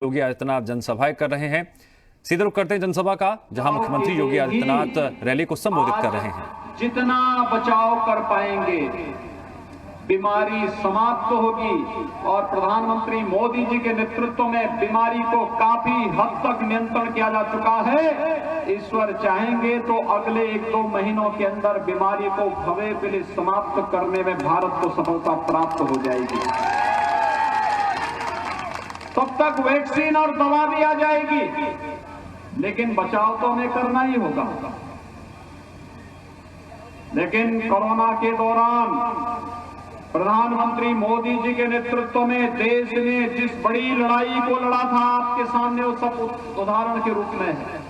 योगी आदित्यनाथ जनसभाएं कर रहे हैं। सीधे रुख करते हैं जनसभा का, जहां मुख्यमंत्री योगी आदित्यनाथ रैली को संबोधित कर रहे हैं। जितना बचाव कर पाएंगे बीमारी समाप्त होगी और प्रधानमंत्री मोदी जी के नेतृत्व में बीमारी को काफी हद तक नियंत्रण किया जा चुका है। ईश्वर चाहेंगे तो अगले 1-2 महीनों के अंदर बीमारी को भवे के लिए समाप्त करने में भारत को सफलता प्राप्त हो जाएगी। तब तक वैक्सीन और दवा भी आ जाएगी, लेकिन बचाव तो हमें करना ही होगा। लेकिन कोरोना के दौरान प्रधानमंत्री मोदी जी के नेतृत्व में देश ने जिस बड़ी लड़ाई को लड़ा था, आपके सामने वो सब उदाहरण के रूप में है।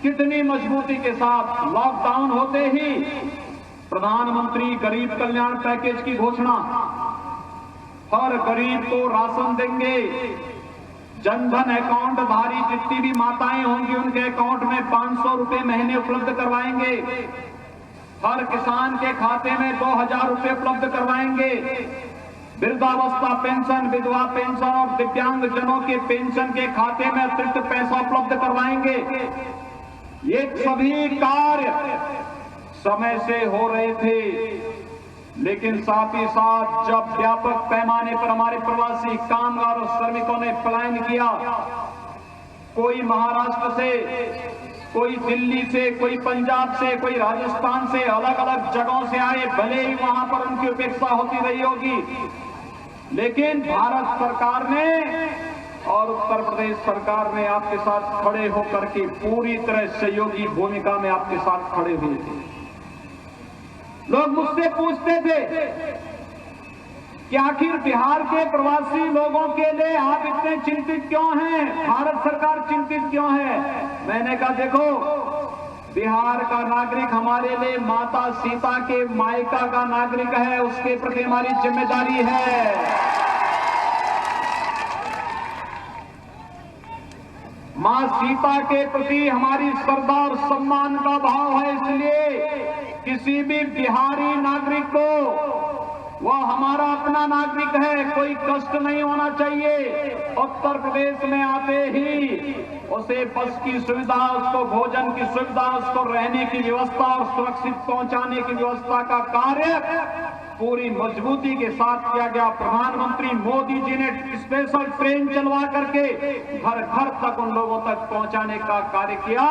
कितनी मजबूती के साथ लॉकडाउन होते ही प्रधानमंत्री गरीब कल्याण पैकेज की घोषणा, हर गरीब को राशन देंगे, जनधन अकाउंट धारी जितनी भी माताएं होंगी उनके अकाउंट में 500 रुपए महीने उपलब्ध करवाएंगे, हर किसान के खाते में 2000 रुपए उपलब्ध करवाएंगे, वृद्धावस्था पेंशन, विधवा पेंशन और दिव्यांग जनों के पेंशन के खाते में अतिरिक्त पैसा उपलब्ध करवाएंगे। ये सभी कार्य समय से हो रहे थे, लेकिन साथ ही साथ जब व्यापक पैमाने पर हमारे प्रवासी कामगार और श्रमिकों ने पलायन किया, कोई महाराष्ट्र से, कोई दिल्ली से, कोई पंजाब से, कोई राजस्थान से, अलग अलग जगहों से आए, भले ही वहां पर उनकी उपेक्षा होती रही होगी, लेकिन भारत सरकार ने और उत्तर प्रदेश सरकार ने आपके साथ खड़े होकर के पूरी तरह सहयोगी भूमिका में आपके साथ खड़े हुए थे। लोग मुझसे पूछते थे कि आखिर बिहार के प्रवासी लोगों के लिए आप इतने चिंतित क्यों हैं, भारत सरकार चिंतित क्यों है? मैंने कहा देखो, बिहार का नागरिक हमारे लिए माता सीता के मायका का नागरिक है, उसके प्रति हमारी जिम्मेदारी है। मां सीता के प्रति हमारी श्रद्धा और सम्मान का भाव है, इसलिए किसी भी बिहारी नागरिक को, वह हमारा अपना नागरिक है, कोई कष्ट नहीं होना चाहिए। उत्तर प्रदेश में आते ही उसे बस की सुविधा, उसको भोजन की सुविधा, उसको रहने की व्यवस्था और सुरक्षित पहुंचाने की व्यवस्था का कार्य पूरी मजबूती के साथ किया गया। प्रधानमंत्री मोदी जी ने स्पेशल ट्रेन चलवा करके घर घर तक उन लोगों तक पहुंचाने का कार्य किया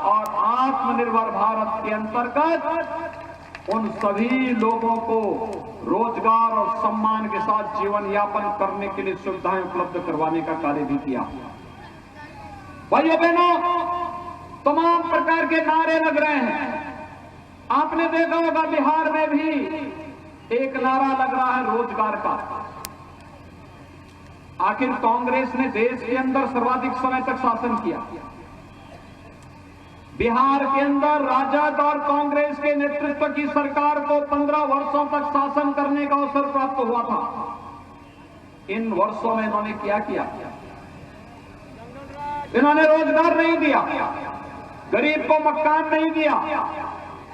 और आत्मनिर्भर भारत के अंतर्गत उन सभी लोगों को रोजगार और सम्मान के साथ जीवन यापन करने के लिए सुविधाएं उपलब्ध करवाने का कार्य भी किया। भाइयों बहनों, तमाम प्रकार के नारे लग रहे हैं। आपने देखा होगा बिहार में भी एक नारा लग रहा है रोजगार का। आखिर कांग्रेस ने देश के अंदर सर्वाधिक समय तक शासन किया। बिहार के अंदर राजद और कांग्रेस के नेतृत्व की सरकार को 15 वर्षों तक शासन करने का अवसर प्राप्त हुआ था। इन वर्षों में इन्होंने क्या किया? इन्होंने रोजगार नहीं दिया, गरीब को मकान नहीं दिया,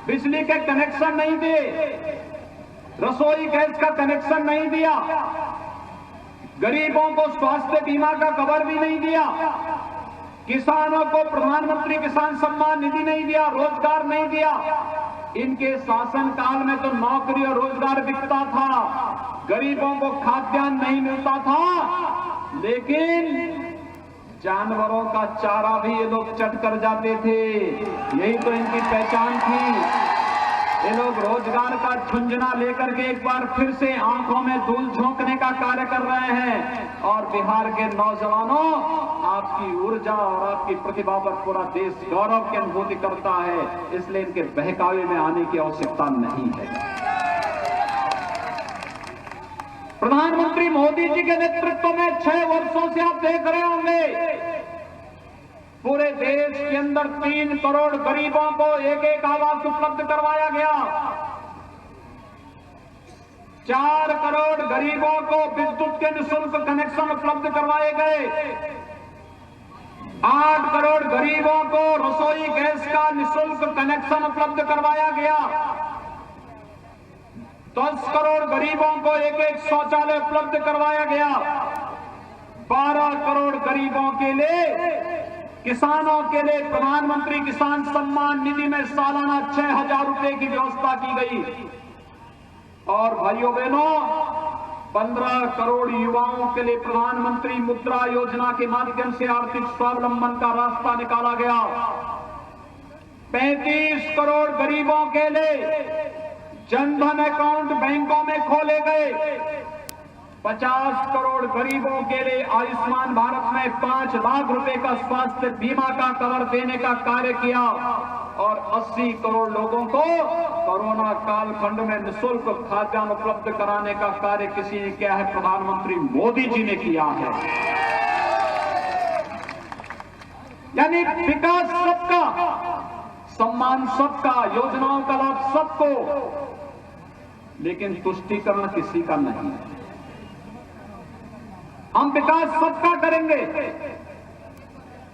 बिजली के कनेक्शन नहीं दिए, रसोई गैस का कनेक्शन नहीं दिया, गरीबों को स्वास्थ्य बीमा का कवर भी नहीं दिया, किसानों को प्रधानमंत्री किसान सम्मान निधि नहीं दिया, रोजगार नहीं दिया। इनके शासन काल में तो नौकरी और रोजगार बिकता था, गरीबों को खाद्यान्न नहीं मिलता था, लेकिन जानवरों का चारा भी ये लोग चट कर जाते थे। यही तो इनकी पहचान थी। ये लोग रोजगार का झुंझुना लेकर के एक बार फिर से आंखों में धूल झोंकने का कार्य कर रहे हैं। और बिहार के नौजवानों, आपकी ऊर्जा और आपकी प्रतिभा पर पूरा देश गौरव की अनुभूति करता है, इसलिए इनके बहकावे में आने की आवश्यकता नहीं है। प्रधानमंत्री मोदी जी के नेतृत्व में 6 वर्षों से आप देख रहे होंगे पूरे देश के अंदर 3 करोड़ गरीबों को एक आवास उपलब्ध करवाया गया। 4 करोड़ गरीबों को विद्युत के निःशुल्क कनेक्शन उपलब्ध करवाए गए। 8 करोड़ गरीबों को रसोई गैस का निःशुल्क कनेक्शन उपलब्ध करवाया गया। 10 करोड़ गरीबों को एक शौचालय उपलब्ध करवाया गया। 12 करोड़ गरीबों के लिए, किसानों के लिए प्रधानमंत्री किसान सम्मान निधि में सालाना 6,000 रुपए की व्यवस्था की गई। और भाइयों बहनों, 15 करोड़ युवाओं के लिए प्रधानमंत्री मुद्रा योजना के माध्यम से आर्थिक स्वावलंबन का रास्ता निकाला गया। 35 करोड़ गरीबों के लिए जनधन अकाउंट बैंकों में खोले गए। 50 करोड़ गरीबों के लिए आयुष्मान भारत में 5 लाख रुपए का स्वास्थ्य बीमा का कवर देने का कार्य किया। और 80 करोड़ लोगों को कोरोना कालखंड में निःशुल्क खाद्यान्न उपलब्ध कराने का कार्य किसी ने किया है? प्रधानमंत्री मोदी जी ने किया है। यानी विकास सबका, सम्मान सबका, योजनाओं का लाभ सबको, लेकिन तुष्टीकरण किसी का नहीं है। हम विकास सबका करेंगे,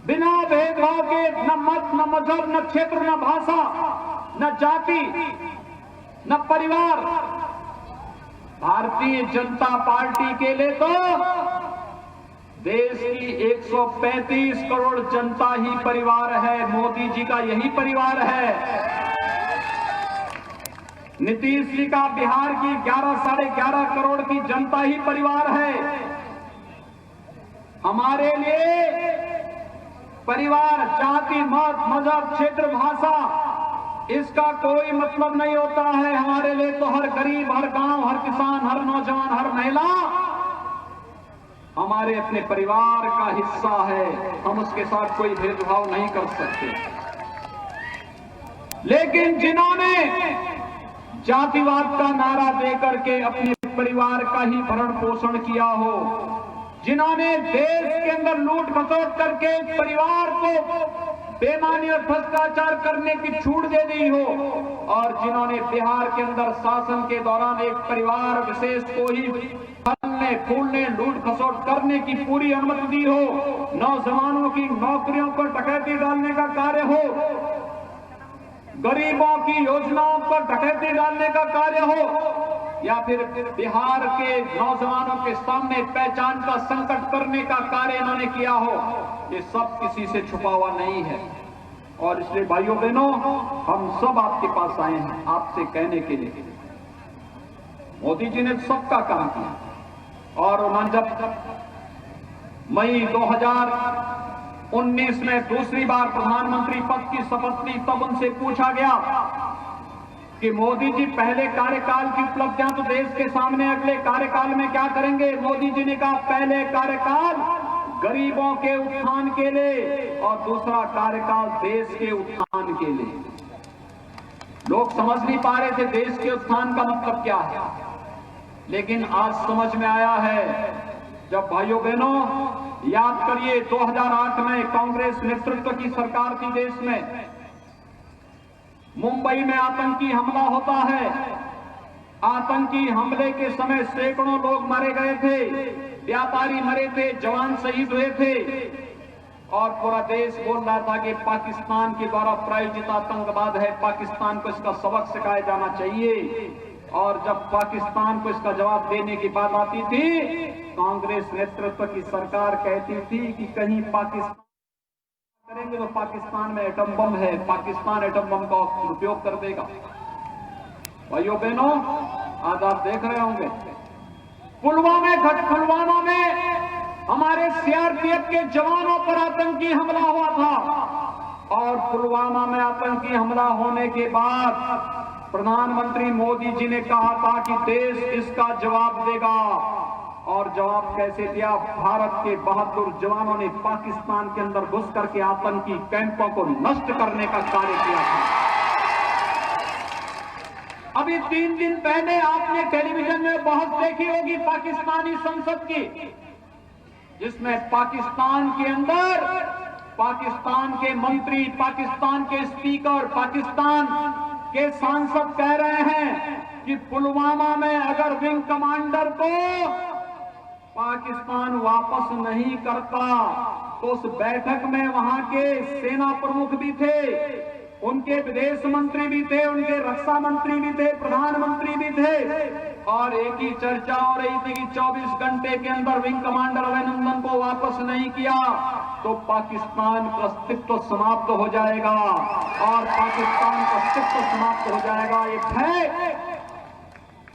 बिना भेदभाव के, न मत, न मजहब, न क्षेत्र, न भाषा, न जाति, न परिवार। भारतीय जनता पार्टी के लिए तो देश की 135 करोड़ जनता ही परिवार है। मोदी जी का यही परिवार है। नीतीश जी का बिहार की 11-11.5 करोड़ की जनता ही परिवार है। हमारे लिए परिवार, जाति, मत, मजहब, क्षेत्र, भाषा, इसका कोई मतलब नहीं होता है। हमारे लिए तो हर गरीब, हर गांव, हर किसान, हर नौजवान, हर महिला हमारे अपने परिवार का हिस्सा है। हम उसके साथ कोई भेदभाव नहीं कर सकते। लेकिन जिन्होंने जातिवाद का नारा देकर के अपने परिवार का ही भरण पोषण किया हो, जिन्होंने देश के अंदर लूट खसोट करके परिवार को बेईमानी और भ्रष्टाचार करने की छूट दे दी हो, और जिन्होंने बिहार के अंदर शासन के दौरान एक परिवार विशेष को ही फलने फूलने, लूट खसोट करने की पूरी अनुमति दी हो, नौजवानों की नौकरियों पर डकैती डालने का कार्य हो, गरीबों की योजनाओं पर डकैती डालने का कार्य हो, या फिर बिहार के नौजवानों के सामने पहचान का संकट करने का कार्य इन्होंने किया हो, ये सब किसी से छुपा हुआ नहीं है। और इसलिए भाइयों बहनों, हम सब आपके पास आए हैं आपसे कहने के लिए, मोदी जी ने सबका काम किया। और उन्होंने जब मई 2019 में दूसरी बार प्रधानमंत्री पद की शपथ ली, तब उनसे पूछा गया कि मोदी जी पहले कार्यकाल की उपलब्धियां तो देश के सामने, अगले कार्यकाल में क्या करेंगे? मोदी जी ने कहा, पहले कार्यकाल गरीबों के उत्थान के लिए और दूसरा कार्यकाल देश के उत्थान के लिए। लोग समझ नहीं पा रहे थे देश के उत्थान का मतलब क्या है, लेकिन आज समझ में आया है। जब भाइयों बहनों याद करिए, 2008 में कांग्रेस नेतृत्व की सरकार थी देश में, मुंबई में आतंकी हमला होता है। आतंकी हमले के समय सैकड़ों लोग मारे गए थे, व्यापारी मरे थे, जवान शहीद हुए थे, और पूरा देश बोल रहा था कि पाकिस्तान के द्वारा प्रायोजित आतंकवाद है, पाकिस्तान को इसका सबक सिखाया जाना चाहिए। और जब पाकिस्तान को इसका जवाब देने की बात आती थी, कांग्रेस नेतृत्व की सरकार कहती थी कि कहीं पाकिस्तान करेंगे तो पाकिस्तान में एटम बम है, पाकिस्तान एटम बम का उपयोग कर देगा। भाइयों बहनों, आज आप देख रहे होंगे पुलवामा में हमारे सीआरपीएफ के जवानों पर आतंकी हमला हुआ था, और पुलवामा में आतंकी हमला होने के बाद प्रधानमंत्री मोदी जी ने कहा था कि देश इसका जवाब देगा। और जवाब कैसे दिया? भारत के बहादुर जवानों ने पाकिस्तान के अंदर घुस करके आतंकी कैंपों को नष्ट करने का कार्य किया था। अभी 3 दिन पहले आपने टेलीविजन में बहस देखी होगी पाकिस्तानी संसद की, जिसमें पाकिस्तान के अंदर पाकिस्तान के मंत्री, पाकिस्तान के स्पीकर, पाकिस्तान के सांसद कह रहे हैं कि पुलवामा में अगर विंग कमांडर को पाकिस्तान वापस नहीं करता तो उस बैठक में वहां के सेना प्रमुख भी थे, उनके विदेश मंत्री भी थे, उनके रक्षा मंत्री भी थे, प्रधानमंत्री भी थे, और एक ही चर्चा हो रही थी कि 24 घंटे के अंदर विंग कमांडर अभिनंदन को वापस नहीं किया तो पाकिस्तान का अस्तित्व समाप्त हो जाएगा और पाकिस्तान का अस्तित्व समाप्त हो जाएगा। ये भय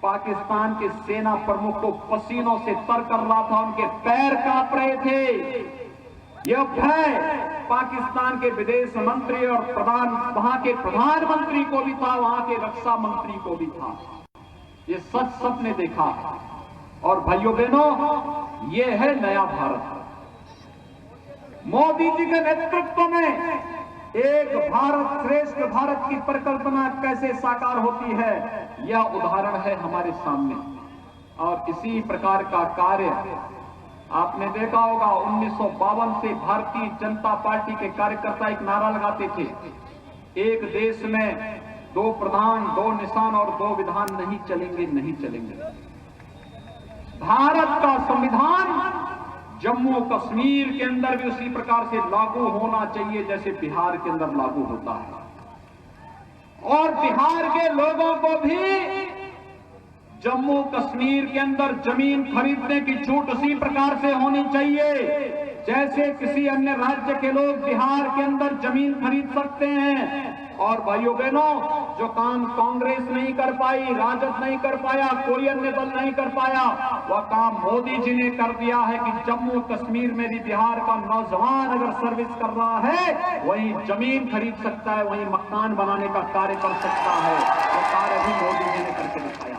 पाकिस्तान के सेना प्रमुख को पसीनों से तर कर रहा था, उनके पैर कांप रहे थे। यह भय पाकिस्तान के विदेश मंत्री और वहां के प्रधानमंत्री को भी था, वहां के रक्षा मंत्री को भी था। ये सच सबने देखा। और भाइयों बहनों, ये है नया भारत। मोदी जी के नेतृत्व में एक भारत श्रेष्ठ भारत की परिकल्पना कैसे साकार होती है, यह उदाहरण है हमारे सामने। और इसी प्रकार का कार्य आपने देखा होगा, 1952 से भारतीय जनता पार्टी के कार्यकर्ता एक नारा लगाते थे, एक देश में 2 प्रधान 2 निशान और 2 विधान नहीं चलेंगे, नहीं चलेंगे। भारत का संविधान जम्मू कश्मीर के अंदर भी उसी प्रकार से लागू होना चाहिए जैसे बिहार के अंदर लागू होता है। और बिहार के लोगों को भी जम्मू कश्मीर के अंदर जमीन खरीदने की छूट उसी प्रकार से होनी चाहिए जैसे किसी अन्य राज्य के लोग बिहार के अंदर जमीन खरीद सकते हैं। और भाइयों बहनों, जो काम कांग्रेस नहीं कर पाई, राजद नहीं कर पाया, कोई अन्य दल नहीं कर पाया, वह काम मोदी जी ने कर दिया है कि जम्मू कश्मीर में भी बिहार का नौजवान अगर सर्विस कर रहा है, वहीं जमीन खरीद सकता है, वहीं मकान बनाने का कार्य कर सकता है। वो कार्य भी मोदी जी ने करके दिखाया।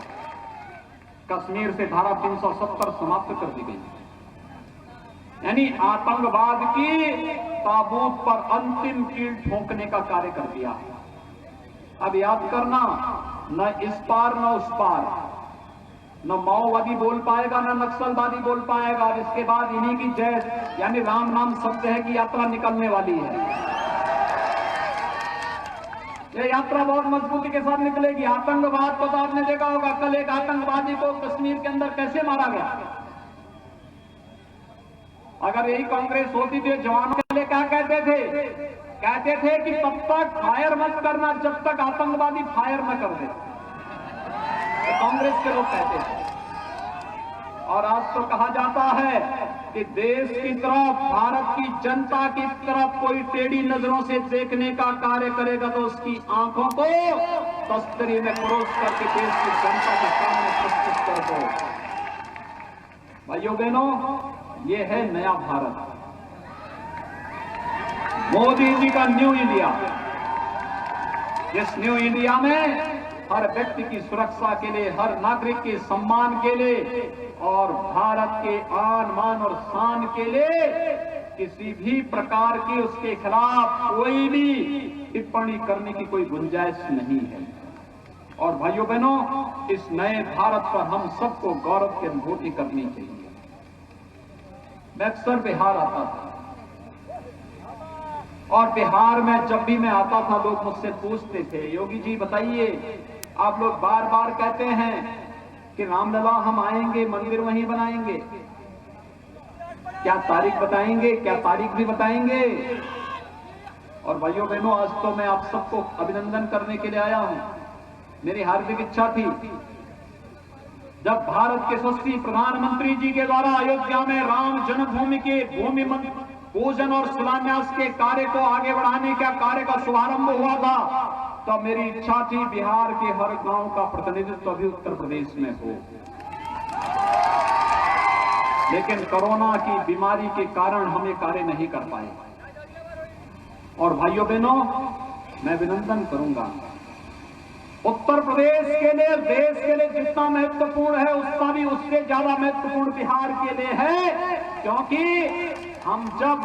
कश्मीर से धारा 370 समाप्त कर दी गई, यानी आतंकवाद की ताबूत पर अंतिम कील ठोंकने का कार्य कर दिया। अब याद करना, न इस पार न उस पार, न माओवादी बोल पाएगा न नक्सलवादी बोल पाएगा। इसके बाद इन्हीं की जय यानी राम नाम शब्द है कि यात्रा निकलने वाली है। यह यात्रा बहुत मजबूती के साथ निकलेगी। आतंकवाद को तो आपने देखा होगा, कल एक आतंकवादी को कश्मीर के अंदर कैसे मारा गया। अगर यही कांग्रेस होती थी, जवानों के लिए क्या कहते थे? कहते थे कि तब तक फायर मत करना जब तक आतंकवादी फायर न कर दे। तो कांग्रेस के लोग कहते थे। और आज तो कहा जाता है कि देश की तरफ, भारत की जनता की तरफ कोई टेढ़ी नजरों से देखने का कार्य करेगा तो उसकी आंखों को तस्तरी में परोस करके देश की जनता के सामने प्रस्तुत कर दो। भाइयों बहनों, ये है नया भारत, मोदी जी का न्यू इंडिया। इस न्यू इंडिया में हर व्यक्ति की सुरक्षा के लिए, हर नागरिक के सम्मान के लिए और भारत के आन मान और शान के लिए किसी भी प्रकार की उसके खिलाफ कोई भी टिप्पणी करने की कोई गुंजाइश नहीं है। और भाइयों बहनों, इस नए भारत पर हम सबको गौरव की अनुभूति करनी चाहिए। मैं अक्सर बिहार आता था और बिहार में जब भी मैं आता था लोग मुझसे पूछते थे, योगी जी बताइए, आप लोग बार बार कहते हैं कि रामलला हम आएंगे, मंदिर वहीं बनाएंगे, क्या तारीख बताएंगे? क्या तारीख भी बताएंगे? और भाइयों बहनों, आज तो मैं आप सबको अभिनंदन करने के लिए आया हूं। मेरी हार्दिक इच्छा थी जब भारत के यशस्वी प्रधानमंत्री जी के द्वारा अयोध्या में राम जन्मभूमि के भूमि पूजन और शिलान्यास के कार्य को आगे बढ़ाने का कार्य का शुभारंभ हुआ था, तो मेरी इच्छा थी बिहार के हर गांव का प्रतिनिधित्व भी उत्तर प्रदेश में हो। लेकिन कोरोना की बीमारी के कारण हम ये कार्य नहीं कर पाए। और भाइयों बहनों, मैं अभिनंदन करूंगा, उत्तर प्रदेश के लिए, देश के लिए जितना महत्वपूर्ण है उसका भी उससे ज्यादा महत्वपूर्ण बिहार के लिए है, क्योंकि हम जब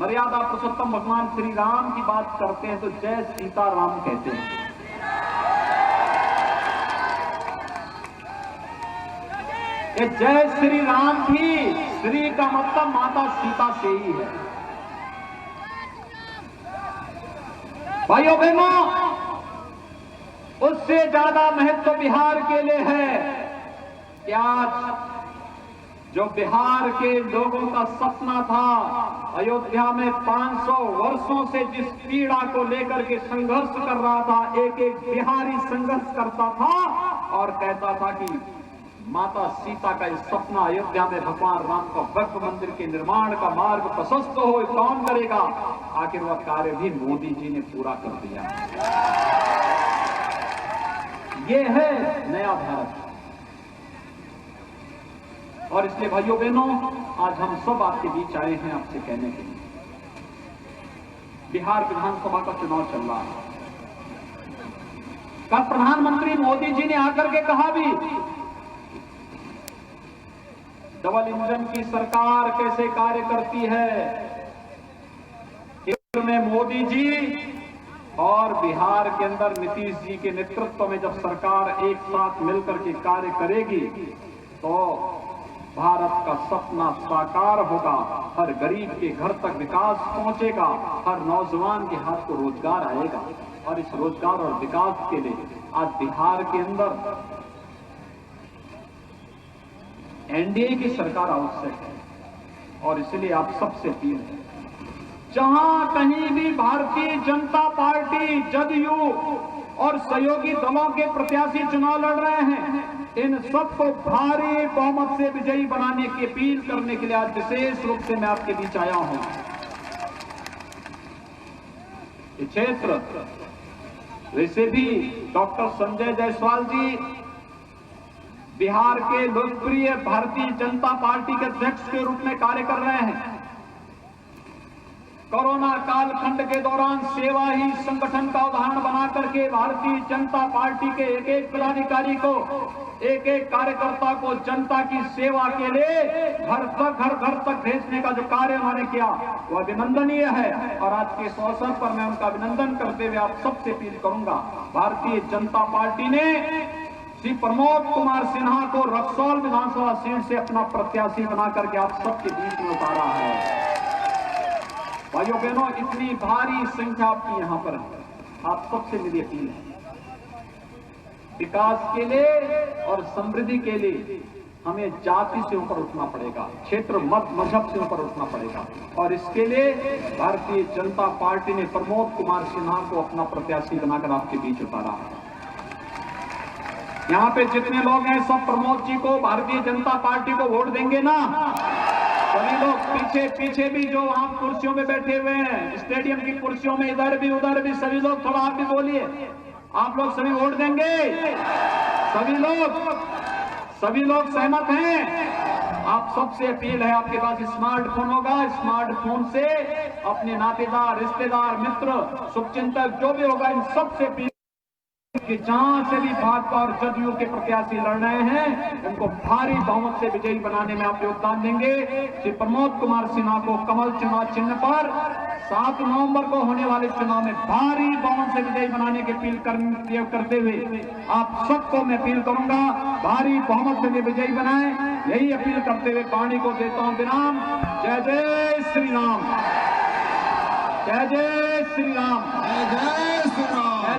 मर्यादा पुरुषोत्तम भगवान श्री राम की बात करते हैं तो जय सीताराम कहते हैं। ये जय श्री राम भी, श्री का मतलब माता सीता से ही है। भाइयों बहनों, उससे ज्यादा महत्व बिहार के लिए है कि आज जो बिहार के लोगों का सपना था, अयोध्या में 500 वर्षों से जिस पीड़ा को लेकर के संघर्ष कर रहा था, एक एक बिहारी संघर्ष करता था, और कहता था कि माता सीता का इस सपना अयोध्या में भगवान राम का भव्य मंदिर के निर्माण का मार्ग प्रशस्त हो, कौन करेगा? आखिर वह कार्य भी मोदी जी ने पूरा कर दिया। ये है नया भारत। और इसलिए भाइयों बहनों, आज हम सब आपके बीच आए हैं आपसे कहने के लिए, बिहार विधानसभा का चुनाव चल रहा है। कल प्रधानमंत्री मोदी जी ने आकर के कहा भी, डबल इंजन की सरकार कैसे कार्य करती है। केंद्र में मोदी जी और बिहार के अंदर नीतीश जी के नेतृत्व में जब सरकार एक साथ मिलकर के कार्य करेगी तो भारत का सपना साकार होगा। हर गरीब के घर तक विकास पहुंचेगा, हर नौजवान के हाथ को रोजगार आएगा। और इस रोजगार और विकास के लिए आज बिहार के अंदर एनडीए की सरकार आवश्यक है। और इसलिए आप सबसे अपील है, जहां कहीं भी भारतीय जनता पार्टी, जदयू और सहयोगी दलों के प्रत्याशी चुनाव लड़ रहे हैं, इन सबको भारी बहुमत से विजयी बनाने की अपील करने के लिए आज विशेष रूप से मैं आपके बीच आया हूं। ये क्षेत्र वैसे भी डॉक्टर संजय जायसवाल जी बिहार के लोकप्रिय भारतीय जनता पार्टी के अध्यक्ष के रूप में कार्य कर रहे हैं। कोरोना कालखंड के दौरान सेवा ही संगठन का उदाहरण बना करके भारतीय जनता पार्टी के एक एक पदाधिकारी को, एक एक कार्यकर्ता को जनता की सेवा के लिए घर तक भेजने का जो कार्य उन्होंने किया वह अभिनंदनीय है। और आज के इस अवसर पर मैं उनका अभिनंदन करते हुए आप सबसे अपील करूंगा, भारतीय जनता पार्टी ने श्री प्रमोद कुमार सिन्हा को रक्सौल विधानसभा सीट से अपना प्रत्याशी बना करके आप सबके बीच में उतारा है। भाइयों बहनों, इतनी भारी संख्या आपकी यहां पर है, आप सबसे मेरी अपील है, विकास के लिए और समृद्धि के लिए हमें जाति से ऊपर उठना पड़ेगा, क्षेत्र मत मजहब से ऊपर उठना पड़ेगा। और इसके लिए भारतीय जनता पार्टी ने प्रमोद कुमार सिन्हा को अपना प्रत्याशी बनाकर आपके बीच उतारा है। यहां पे जितने लोग हैं सब प्रमोद जी को, भारतीय जनता पार्टी को वोट देंगे ना? सभी लोग पीछे भी जो वहां कुर्सियों में बैठे हुए हैं, स्टेडियम की कुर्सियों में, इधर भी उधर भी, सभी लोग थोड़ा आप भी बोलिए, आप लोग सभी वोट देंगे? सभी लोग सहमत हैं? आप सबसे अपील है, आपके पास स्मार्टफोन होगा, स्मार्टफोन से अपने नातेदार, रिश्तेदार, मित्र, शुभचिंतक जो भी होगा, इन सबसे अपील कि जहां से भी भाजपा और जदयू के प्रत्याशी लड़ रहे हैं उनको भारी बहुमत से विजयी बनाने में आप योगदान देंगे। श्री प्रमोद कुमार सिन्हा को कमल चुनाव चिन्ह पर 7 नवंबर को होने वाले चुनाव में भारी बहुमत से विजयी बनाने की अपील करते हुए आप सबको मैं अपील करूंगा, भारी बहुमत से विजयी बनाएं। यही अपील करते हुए वाणी को देता हूं विराम। जय जय श्री राम, जय जय श्री राम, जय जय श्री राम।